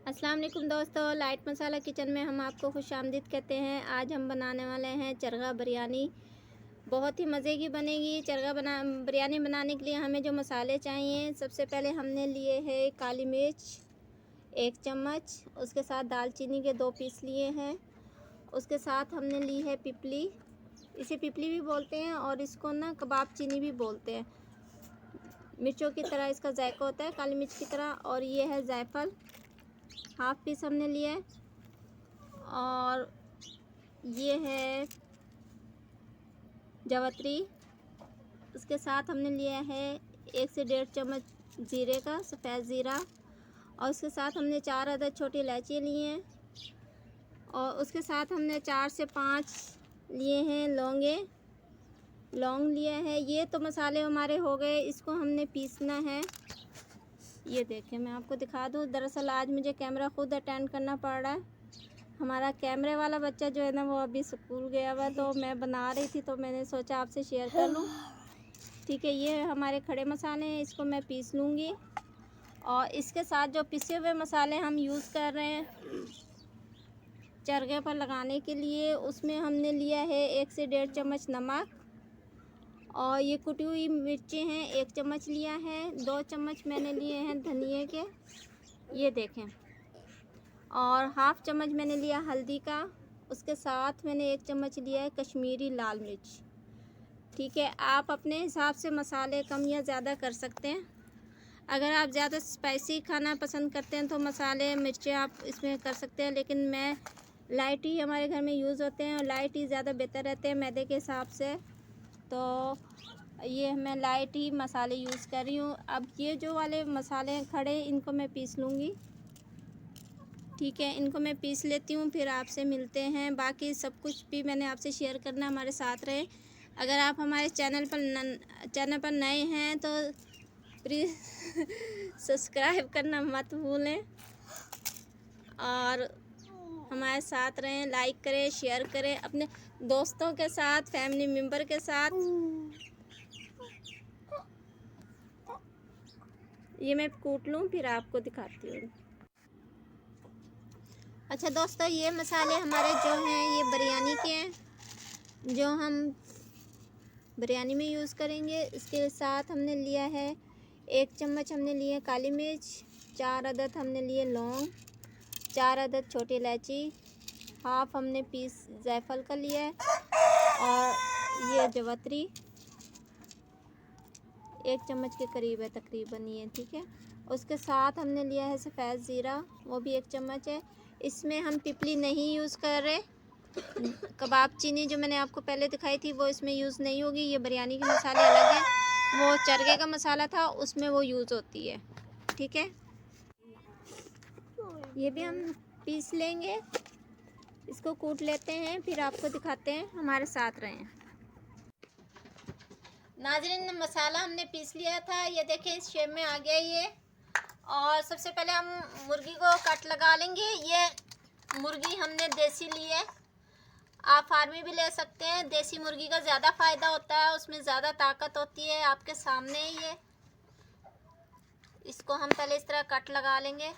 अस्सलाम वालेकुम दोस्तों, लाइट मसाला किचन में हम आपको खुशामदीद कहते हैं। आज हम बनाने वाले हैं चरगा बिरयानी। बहुत ही मज़े की बनेगी। बिरयानी बनाने के लिए हमें जो मसाले चाहिए, सबसे पहले हमने लिए है काली मिर्च 1 चम्मच, उसके साथ दालचीनी के 2 पीस लिए हैं। उसके साथ हमने ली है पिपली, इसे पिपली भी बोलते हैं और इसको ना कबाब चीनी भी बोलते हैं। मिर्चों की तरह इसका जायका होता है, काली मिर्च की तरह। और ये है जायफल, हाफ पीस हमने लिया है। और ये है जावित्री। उसके साथ हमने लिया है 1 से 1.5 चम्मच जीरे का, सफ़ेद ज़ीरा। और उसके साथ हमने 4 अदद छोटी इलायची लिए हैं। और उसके साथ हमने 4 से 5 लिए हैं लौंग लिया है। ये तो मसाले हमारे हो गए, इसको हमने पीसना है। ये देखें, मैं आपको दिखा दूँ। दरअसल आज मुझे कैमरा ख़ुद अटेंड करना पड़ रहा है। हमारा कैमरे वाला बच्चा जो है ना, वो अभी स्कूल गया हुआ, तो मैं बना रही थी, तो मैंने सोचा आपसे शेयर कर लूँ। ठीक है, ये हमारे खड़े मसाले हैं, इसको मैं पीस लूँगी। और इसके साथ जो पिसे हुए मसाले हम यूज़ कर रहे हैं चरगे पर लगाने के लिए, उसमें हमने लिया है 1 से 1.5 चम्मच नमक। और ये कुटी हुई मिर्चें हैं, 1 चम्मच लिया है। 2 चम्मच मैंने लिए हैं धनिए के, ये देखें। और हाफ़ चम्मच मैंने लिया हल्दी का। उसके साथ मैंने 1 चम्मच लिया है कश्मीरी लाल मिर्च। ठीक है, आप अपने हिसाब से मसाले कम या ज़्यादा कर सकते हैं। अगर आप ज़्यादा स्पाइसी खाना पसंद करते हैं तो मसाले मिर्चें आप इसमें कर सकते हैं, लेकिन मैं लाइट ही हमारे घर में यूज़ होते हैं और लाइट ही ज़्यादा बेहतर रहते हैं मैदे के हिसाब से। तो ये मैं लाइट ही मसाले यूज़ कर रही हूँ। अब ये जो वाले मसाले हैं खड़े, इनको मैं पीस लूँगी। ठीक है, इनको मैं पीस लेती हूँ, फिर आपसे मिलते हैं। बाकी सब कुछ भी मैंने आपसे शेयर करना, हमारे साथ रहें। अगर आप हमारे चैनल पर नए हैं तो प्लीज़ सब्सक्राइब करना मत भूलें और हमारे साथ रहें। लाइक करें, शेयर करें अपने दोस्तों के साथ, फैमिली मेम्बर के साथ। ये मैं कूट लूँ, फिर आपको दिखाती हूँ। अच्छा दोस्तों, ये मसाले हमारे जो हैं ये बिरयानी के हैं, जो हम बिरयानी में यूज़ करेंगे। इसके साथ हमने लिया है 1 चम्मच हमने लिए काली मिर्च, 4 अदद हमने लिए लौंग, 4 अदद छोटी इलायची, हाफ हमने पीस जायफल का लिया है। और ये जावित्री 1 चम्मच के करीब है तकरीबन ये। ठीक है, उसके साथ हमने लिया है सफ़ेद ज़ीरा, वो भी 1 चम्मच है। इसमें हम पिपली नहीं यूज़ कर रहे। कबाब चीनी जो मैंने आपको पहले दिखाई थी वो इसमें यूज़ नहीं होगी। ये बिरयानी के मसाले अलग हैं, वो चरगे का मसाला था, उसमें वो यूज़ होती है। ठीक है, ये भी हम पीस लेंगे, इसको कूट लेते हैं, फिर आपको दिखाते हैं। हमारे साथ रहें। नाज़रीन, मसाला हमने पीस लिया था, ये देखें इस शेप में आ गया ये। और सबसे पहले हम मुर्गी को कट लगा लेंगे। ये मुर्गी हमने देसी ली है, आप फार्मी भी ले सकते हैं। देसी मुर्गी का ज़्यादा फ़ायदा होता है, उसमें ज़्यादा ताकत होती है। आपके सामने ही है। इसको हम पहले इस तरह कट लगा लेंगे।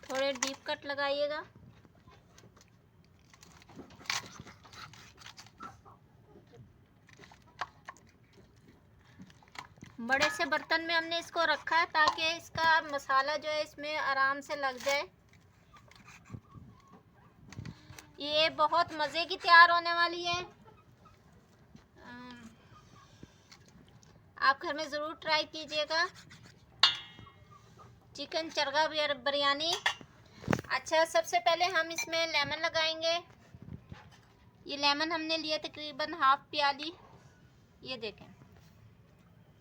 थोड़े डीप कट लगाइएगा। बड़े से बर्तन में हमने इसको रखा है ताकि इसका मसाला जो है इसमें आराम से लग जाए। ये बहुत मज़े की तैयार होने वाली है। आप घर में ज़रूर ट्राई कीजिएगा चिकन चरगा बिरयानी। अच्छा, सबसे पहले हम इसमें लेमन लगाएंगे। ये लेमन हमने लिया तकरीबन हाफ प्याली। ये देखें,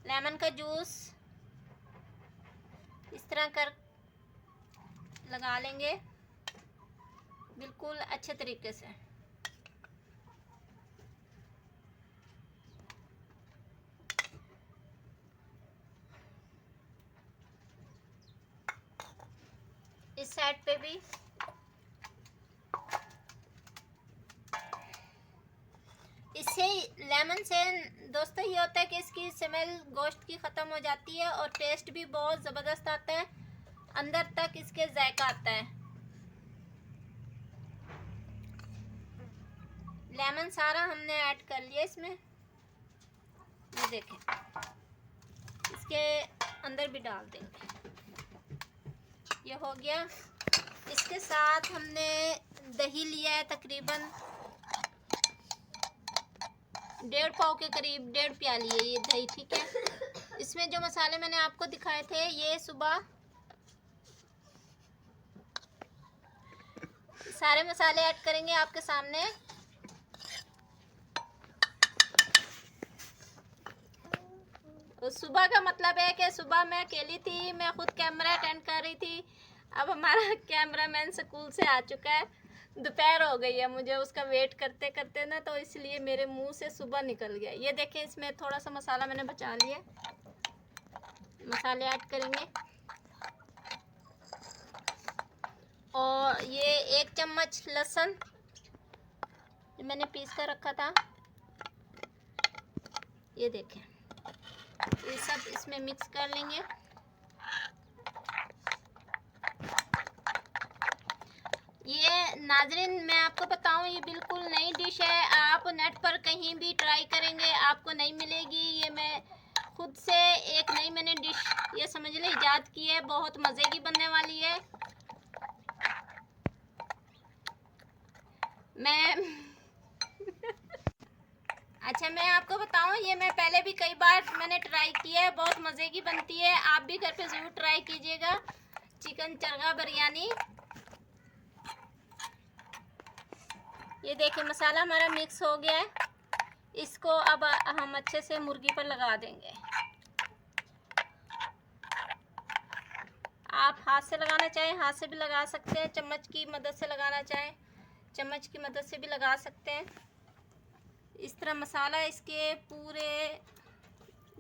लेमन का जूस इस तरह कर लगा लेंगे बिल्कुल अच्छे तरीके से। इस साइड पे भी इससे लेमन लेमन से दोस्तों ये होता है कि इसकी स्मेल गोश्त की ख़त्म हो जाती है और टेस्ट भी बहुत ज़बरदस्त आता है, अंदर तक इसके जायका आता है। लेमन सारा हमने ऐड कर लिया इसमें, ये देखें, इसके अंदर भी डाल देंगे। ये हो गया। इसके साथ हमने दही लिया है, तकरीबन 1.5 पाव के करीब, 1.5 प्याली है ये दही, ठीक है। इसमें जो मसाले मैंने आपको दिखाए थे, ये सुबह सारे मसाले ऐड करेंगे आपके सामने। सुबह का मतलब है कि सुबह मैं अकेली थी, मैं खुद कैमरा अटेंड कर रही थी। अब हमारा कैमरामैन स्कूल से आ चुका है, दोपहर हो गई है, मुझे उसका वेट करते करते ना, तो इसलिए मेरे मुंह से सुबह निकल गया। ये देखें, इसमें थोड़ा सा मसाला मैंने बचा लिया, मसाले ऐड करेंगे। और ये 1 चम्मच लहसुन मैंने पीस कर रखा था, ये देखें, ये सब इसमें मिक्स कर लेंगे। ये नाज़रीन मैं आपको बताऊं, ये बिल्कुल नई डिश है, आप नेट पर कहीं भी ट्राई करेंगे आपको नहीं मिलेगी। ये मैं खुद से एक नई मैंने डिश ये समझ ले इजाद की है, बहुत मज़े की बनने वाली है। अच्छा मैं आपको बताऊं, ये मैं पहले भी कई बार मैंने ट्राई किया है, बहुत मज़े की बनती है। आप भी घर पे ज़रूर ट्राई कीजिएगा, चिकन चरगा बिरयानी। ये देखिए मसाला हमारा मिक्स हो गया है, इसको अब हम अच्छे से मुर्गी पर लगा देंगे। आप हाथ से लगाना चाहें हाथ से भी लगा सकते हैं, चम्मच की मदद से लगाना चाहें चम्मच की मदद से भी लगा सकते हैं। इस तरह मसाला इसके पूरे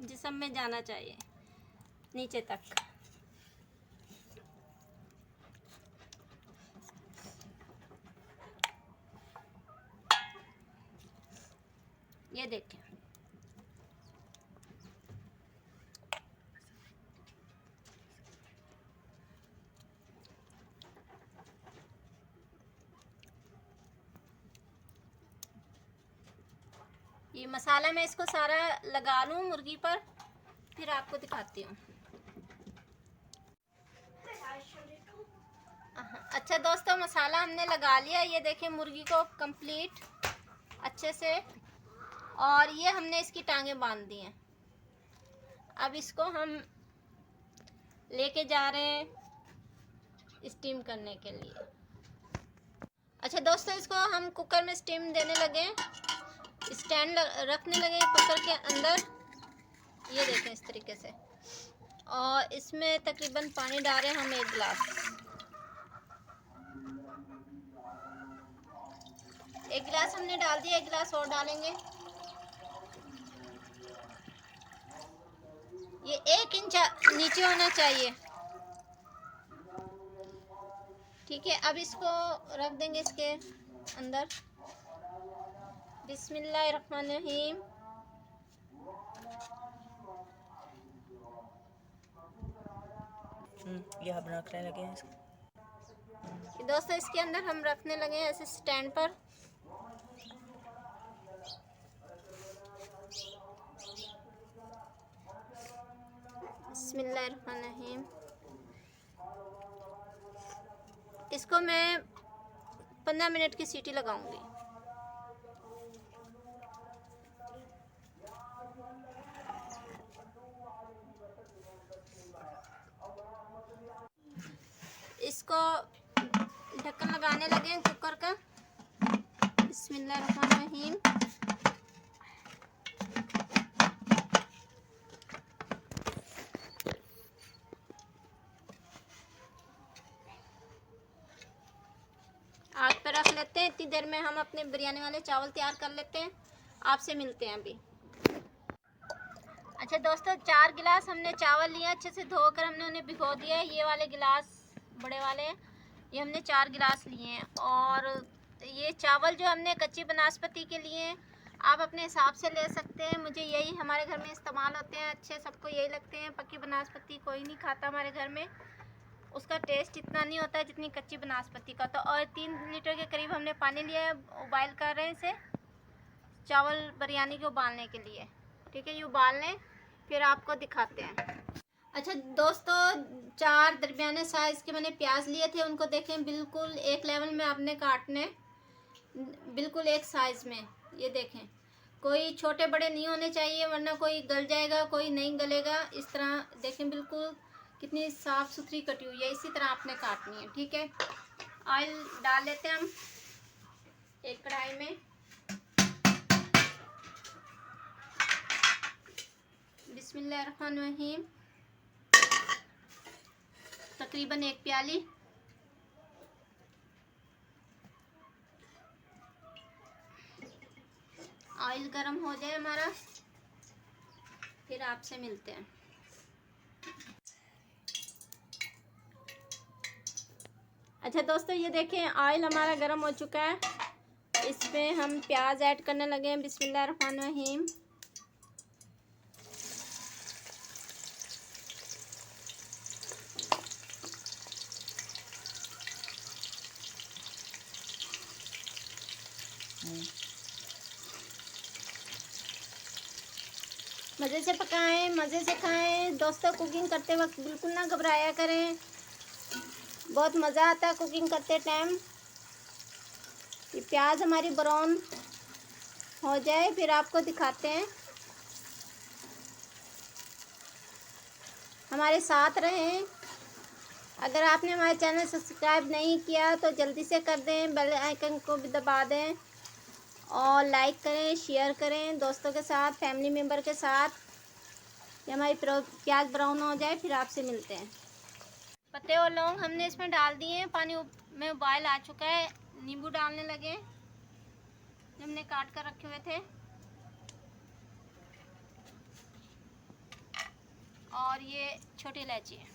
जिस्म में जाना चाहिए, नीचे तक। ये देखें, ये मसाला मैं इसको सारा लगा लूँ मुर्गी पर, फिर आपको दिखाती हूँ। अच्छा दोस्तों, मसाला हमने लगा लिया, ये देखें मुर्गी को कंप्लीट अच्छे से, और ये हमने इसकी टांगें बांध दी हैं। अब इसको हम लेके जा रहे हैं स्टीम करने के लिए। अच्छा दोस्तों, इसको हम कुकर में स्टीम देने लगे, स्टैंड रखने लगे कुकर के अंदर, ये देखें इस तरीके से। और इसमें तकरीबन पानी डाल रहे हैं हम 1 गिलास, 1 गिलास हमने डाल दिया, 1 गिलास और डालेंगे। ये 1 इंच नीचे होना चाहिए, ठीक है। अब इसको रख देंगे इसके अंदर। बिस्मिल्लाहिर्रहमानिर्रहीम। ये हम रखने लगे हैं इसको। दोस्तों इसके अंदर हम रखने लगे हैं ऐसे स्टैंड पर। बिस्मिल्लाहिर्रहमानिर्रहीम। इसको मैं 15 मिनट की सीटी लगाऊंगी। इसको ढक्कन लगाने लगे कुकर का। बिस्मिल्लाहिर्रहमानिर्रहीम। आग पे रख लेते हैं, इतनी देर में हम अपने बिरयानी वाले चावल तैयार कर लेते हैं। आपसे मिलते हैं अभी। अच्छा दोस्तों, 4 गिलास हमने चावल लिए, अच्छे से धोकर हमने उन्हें भिगो दिया है। ये वाले गिलास बड़े वाले हैं, ये हमने 4 गिलास लिए हैं। और ये चावल जो हमने कच्ची बनास्पति के लिए हैं, आप अपने हिसाब से ले सकते हैं। मुझे यही हमारे घर में इस्तेमाल होते हैं, अच्छे सबको यही लगते हैं। पक्की बनास्पति कोई नहीं खाता हमारे घर में, उसका टेस्ट इतना नहीं होता है जितनी कच्ची बनास्पति का। तो और 3 लीटर के करीब हमने पानी लिया है, उबाइल कर रहे हैं इसे चावल बिरयानी के उबालने के लिए। ठीक है, ये उबाल लें फिर आपको दिखाते हैं। अच्छा दोस्तों, 4 दरमियाने साइज़ के मैंने प्याज लिए थे, उनको देखें बिल्कुल एक लेवल में आपने काटने, बिल्कुल एक साइज़ में। ये देखें, कोई छोटे बड़े नहीं होने चाहिए वरना कोई गल जाएगा, कोई नहीं गलेगा। इस तरह देखें, बिल्कुल कितनी साफ़ सुथरी कटी हुई है, इसी तरह आपने काटनी है। ठीक है, ऑयल डाल लेते हैं हम एक कढ़ाई में। बिस्मिल्लाहिर्रहमानिर्रहीम। तकरीबन 1 प्याली। ऑयल गर्म हो जाए हमारा, फिर आपसे मिलते हैं। अच्छा दोस्तों, ये देखें ऑयल हमारा गर्म हो चुका है, इसमें हम प्याज ऐड करने लगे हैं। बिस्मिल्लाहिर्रहमानिर्रहीम। मज़े से पकाएं, मज़े से खाएं। दोस्तों, कुकिंग करते वक्त बिल्कुल ना घबराया करें, बहुत मज़ा आता है कुकिंग करते टाइम। ये प्याज हमारी ब्राउन हो जाए फिर आपको दिखाते हैं। हमारे साथ रहें। अगर आपने हमारे चैनल सब्सक्राइब नहीं किया तो जल्दी से कर दें, बेल आइकन को भी दबा दें और लाइक करें, शेयर करें दोस्तों के साथ, फैमिली मेम्बर के साथ। ये हमारी प्याज ब्राउन हो जाए फिर आपसे मिलते हैं। पत्ते और लौंग हमने इसमें डाल दिए हैं। पानी में उबाल आ चुका है, नींबू डालने लगे जो हमने काट कर रखे हुए थे, और ये छोटी इलायची है।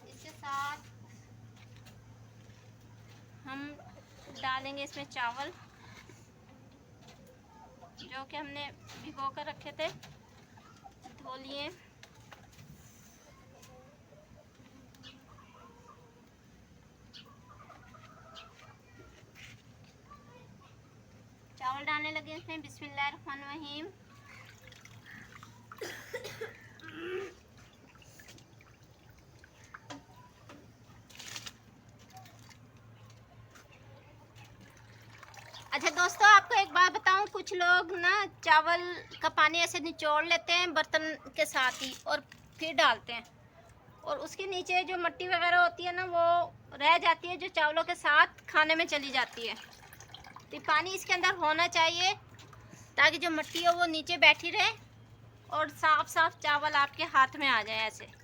इसके साथ हम डालेंगे इसमें चावल जो कि हमने भिगो कर रखे थे, धो लिए। चावल डालने लगे इसमें। बिस्मिल्लाहिर्रहमानिर्रहीम। अच्छा दोस्तों, आपको एक बात बताऊं, कुछ लोग ना चावल का पानी ऐसे निचोड़ लेते हैं बर्तन के साथ ही और फिर डालते हैं, और उसके नीचे जो मिट्टी वगैरह होती है ना वो रह जाती है, जो चावलों के साथ खाने में चली जाती है। तो पानी इसके अंदर होना चाहिए ताकि जो मिट्टी है वो नीचे बैठी रहे और साफ साफ चावल आपके हाथ में आ जाए ऐसे।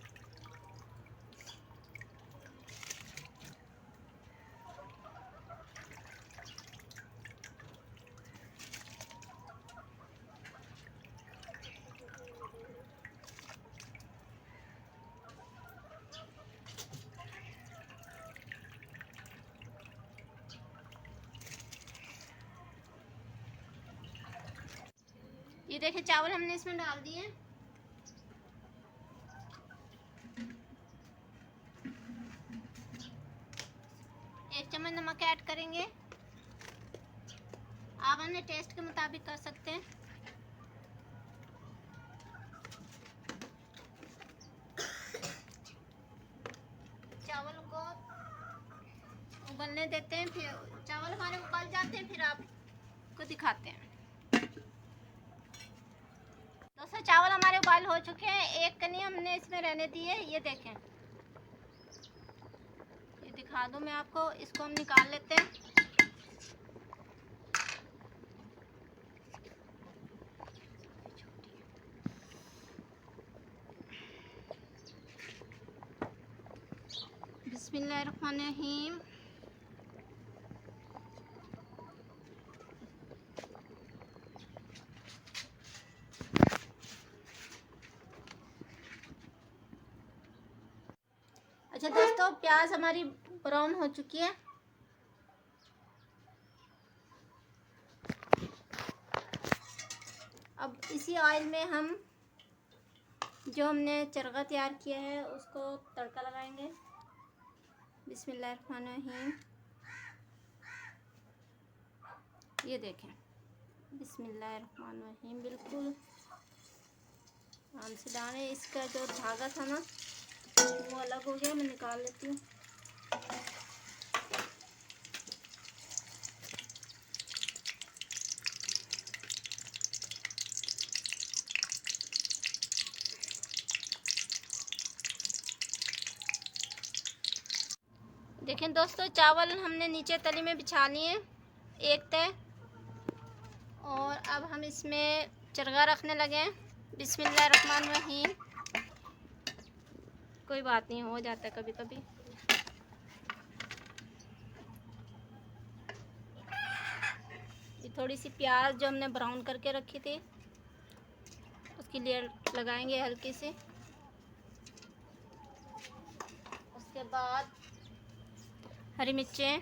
ये देखिए चावल हमने इसमें डाल दिए। एक चम्मच नमक ऐड करेंगे, आप अपने टेस्ट के मुताबिक कर सकते हैं। चावल को उबलने देते हैं, फिर चावल हमारे उबल जाते हैं फिर आपको दिखाते हैं। दोस्तों, चावल हमारे उबाल हो चुके हैं, एक कनी हमने इसमें रहने दी है। ये देखें, ये दिखा दूं मैं आपको। इसको हम निकाल लेते हैं। बिस्मिल्लाहिर्रहमानिर्रहीम। अच्छा दोस्तों, प्याज हमारी ब्राउन हो चुकी है। अब इसी ऑयल में हम जो हमने चरगा तैयार किया है उसको तड़का लगाएंगे। बिस्मिल्लाहिर्रहमानिर्रहीम। ये देखें, बिस्मिल्लाहिर्रहमानिर्रहीम। बिल्कुल आराम से डालें। इसका जो धागा था ना वो अलग हो गया, मैं निकाल लेती हूँ। देखें दोस्तों, चावल हमने नीचे तली में बिछा लिए एक तय, और अब हम इसमें चरगा रखने लगे। बिस्मिल्लाहिर्रहमानिर्रहीम। कोई बात नहीं, हो जाता है कभी कभी। ये थोड़ी सी प्याज जो हमने ब्राउन करके रखी थी उसकी लेयर लगाएंगे हल्की सी। उसके बाद हरी मिर्चें,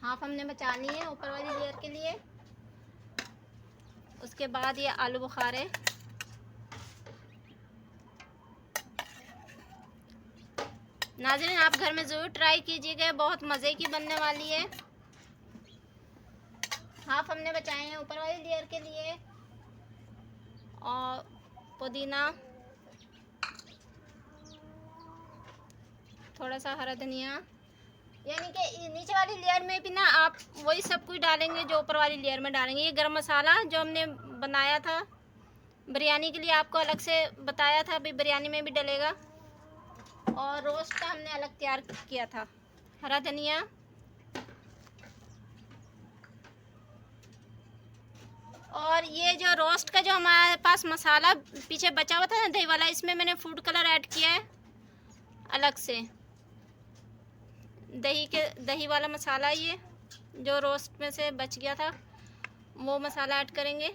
हाफ हमने बचा ली है ऊपर वाली लेयर के लिए। उसके बाद ये आलू बुखारे, नाज़रीन आप घर में ज़रूर ट्राई कीजिएगा, बहुत मज़े की बनने वाली है। हाफ हमने बचाए हैं ऊपर वाली लेयर के लिए। और पुदीना, थोड़ा सा हरा धनिया, यानी कि नीचे वाली लेयर में भी ना आप वही सब कुछ डालेंगे जो ऊपर वाली लेयर में डालेंगे। ये गरम मसाला जो हमने बनाया था बिरयानी के लिए, आपको अलग से बताया था, अभी बिरयानी में भी डलेगा। और रोस्ट का हमने अलग तैयार किया था। हरा धनिया, और ये जो रोस्ट का जो हमारे पास मसाला पीछे बचा हुआ था ना दही वाला, इसमें मैंने फूड कलर ऐड किया है अलग से। दही वाला मसाला, ये जो रोस्ट में से बच गया था वो मसाला ऐड करेंगे।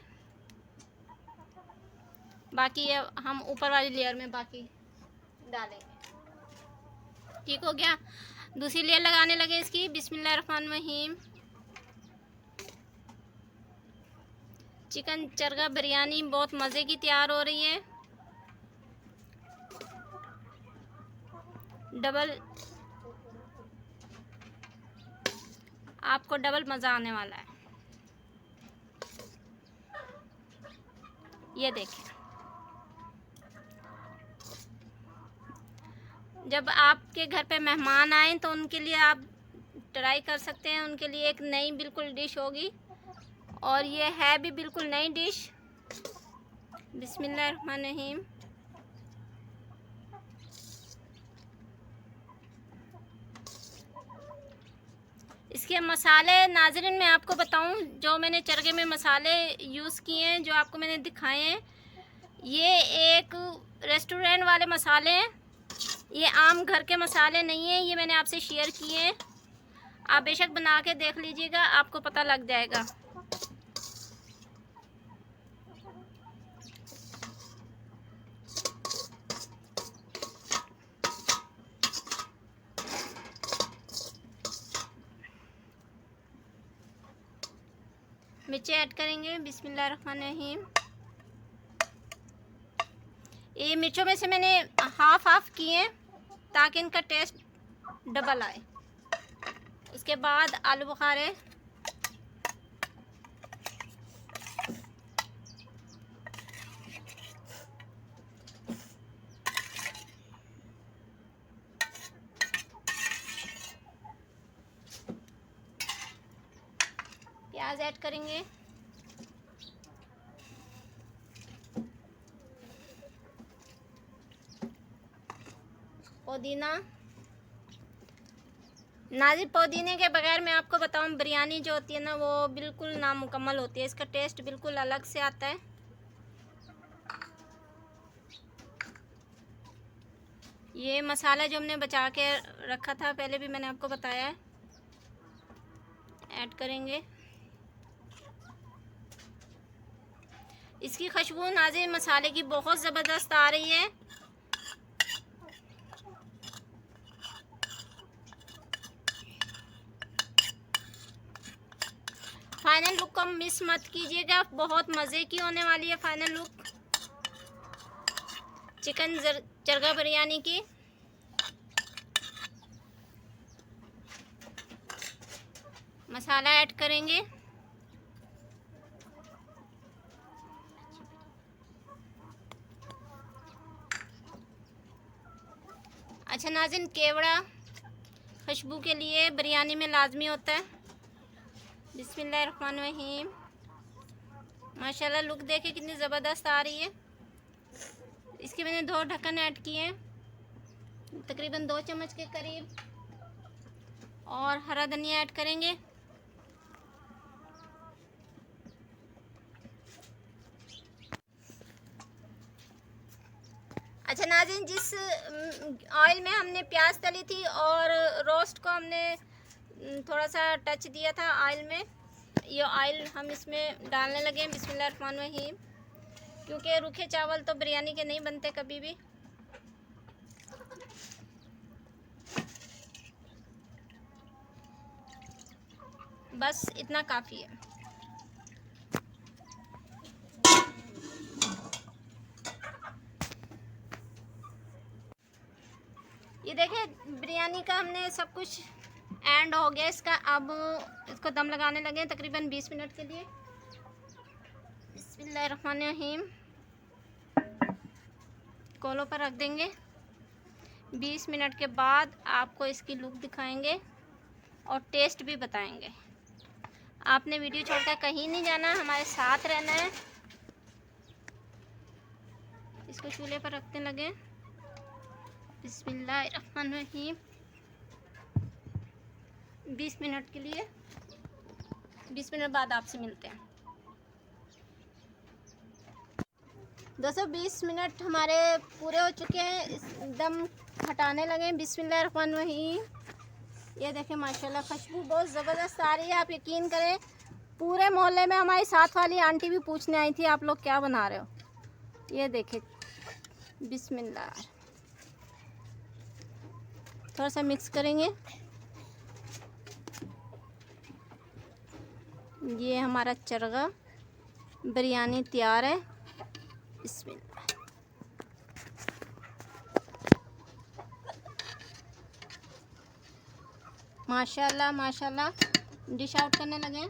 बाकी ये हम ऊपर वाली लेयर में बाकी डालेंगे। ठीक हो गया। दूसरी लेयर लगाने लगे इसकी। बिस्मिल्लाहिर्रहमानिर्रहीम। चिकन चरगा बिरयानी बहुत मज़े की तैयार हो रही है। आपको डबल मज़ा आने वाला है। ये देखें, जब आपके घर पे मेहमान आए तो उनके लिए आप ट्राई कर सकते हैं। उनके लिए एक नई बिल्कुल डिश होगी, और ये है भी बिल्कुल नई डिश। बिस्मिल्लाहिर्रहमानिर्रहीम। इसके मसाले नाज़रीन मैं आपको बताऊं, जो मैंने चरगे में मसाले यूज़ किए हैं, जो आपको मैंने दिखाए हैं, ये एक रेस्टोरेंट वाले मसाले हैं। ये आम घर के मसाले नहीं हैं, ये मैंने आपसे शेयर किए हैं। आप बेशक बना के देख लीजिएगा, आपको पता लग जाएगा। मिर्चें ऐड करेंगे। बिस्मिल्लाहिर्रहमानिर्रहीम। ये मिर्चों में से मैंने हाफ किए हैं ताकि इनका टेस्ट डबल आए। उसके बाद आलू बुखारे, प्याज ऐड करेंगे। पुदीना, नाज़रीन पुदीने के बगैर मैं आपको बताऊं बिरयानी जो होती है ना वो बिल्कुल नामुकम्मल होती है। इसका टेस्ट बिल्कुल अलग से आता है। ये मसाला जो हमने बचा के रखा था पहले भी मैंने आपको बताया है, ऐड करेंगे। इसकी खुशबू नाज़रीन मसाले की बहुत ज़बरदस्त आ रही है। फाइनल लुक को मिस मत कीजिएगा, बहुत मज़े की होने वाली है final look chicken chargha biryani की। मसाला ऐड करेंगे। अच्छा नाज़रीन, केवड़ा खुशबू के लिए बिरयानी में लाजमी होता है। बिस्मिल्लाहिर्रहमानिर्रहीम। माशाल्लाह लुक देखे कितनी ज़बरदस्त आ रही है। इसके मैंने 2 ढक्कन ऐड किए हैं, तकरीबन 2 चम्मच के करीब, और हरा धनिया ऐड करेंगे। अच्छा नाज़रीन, जिस ऑयल में हमने प्याज तली थी और रोस्ट को हमने थोड़ा सा टच दिया था ऑयल में, ये ऑयल हम इसमें डालने लगे हैं। बिस्मिल्लाहिर्रहमानिर्रहीम। क्योंकि रूखे चावल तो बिरयानी के नहीं बनते कभी भी। बस इतना काफ़ी है। ये देखें, बिरयानी का हमने सब कुछ एंड हो गया इसका। अब इसको दम लगाने लगे हैं तकरीबन 20 मिनट के लिए। बिस्मिल्लाहिर्रहमानिर्रहीम। कोलों पर रख देंगे। 20 मिनट के बाद आपको इसकी लुक दिखाएंगे और टेस्ट भी बताएंगे। आपने वीडियो छोड़कर कहीं नहीं जाना, हमारे साथ रहना है। इसको चूल्हे पर रखने लगे। बिस्मिल्लाहिर्रहमानिर्रहीम। 20 मिनट के लिए, 20 मिनट बाद आपसे मिलते हैं। दोस्तों 20 मिनट हमारे पूरे हो चुके हैं। इस दम हटाने लगे। बिस्मिल्लाहिर्रहमानिर्रहीम। ये देखें माशाल्लाह खुशबू बहुत ज़बरदस्त आ रही है। आप यकीन करें, पूरे मोहल्ले में हमारी साथ वाली आंटी भी पूछने आई थी आप लोग क्या बना रहे हो। ये देखें, बिस्मिल्लाह। थोड़ा सा मिक्स करेंगे। ये हमारा चरगा बिरयानी तैयार है। बिस्मिल्लाह। माशाल्लाह माशाल्लाह। डिश आउट करने लगे।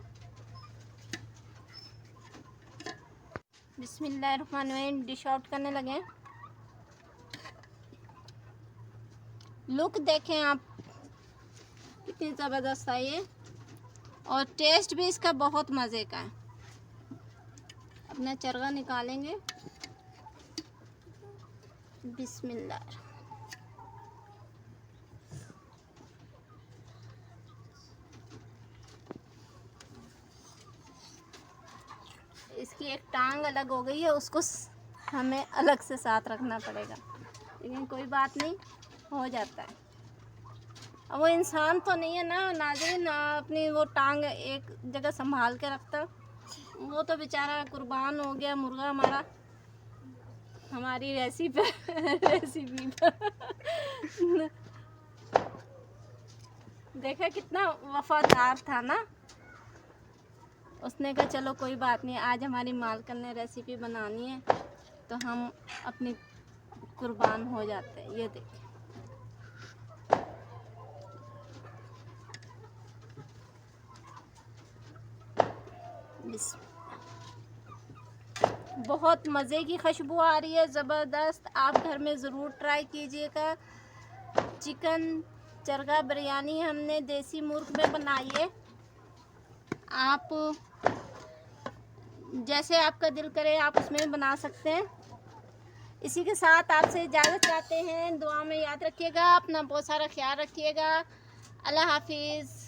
बिस्मिल्लाहिर्रहमानिर्रहीम। डिश आउट करने लगे। लुक देखें आप, कितनी ज़बरदस्त है ये, और टेस्ट भी इसका बहुत मज़े का है। अपना चरगा निकालेंगे। बिस्मिल्लाह। इसकी एक टांग अलग हो गई है, उसको हमें अलग से साथ रखना पड़ेगा, लेकिन कोई बात नहीं, हो जाता है। अब वो इंसान तो नहीं है ना नाज़रीन, अपनी वो टांग एक जगह संभाल के रखता। वो तो बेचारा कुर्बान हो गया मुर्गा हमारा, हमारी रेसिपी पर। देखा कितना वफादार था ना। उसने कहा चलो कोई बात नहीं, आज हमारी मालकन ने रेसिपी बनानी है तो हम अपनी कुर्बान हो जाते हैं। ये देखिए, बहुत मज़े की खुशबू आ रही है, ज़बरदस्त। आप घर में ज़रूर ट्राई कीजिएगा। चिकन चरगा बिरयानी हमने देसी मुर्ग में बनाई है। आप जैसे आपका दिल करे आप उसमें बना सकते हैं। इसी के साथ आपसे इजाज़त चाहते हैं। दुआ में याद रखिएगा, अपना बहुत सारा ख्याल रखिएगा। अल्लाह हाफिज़।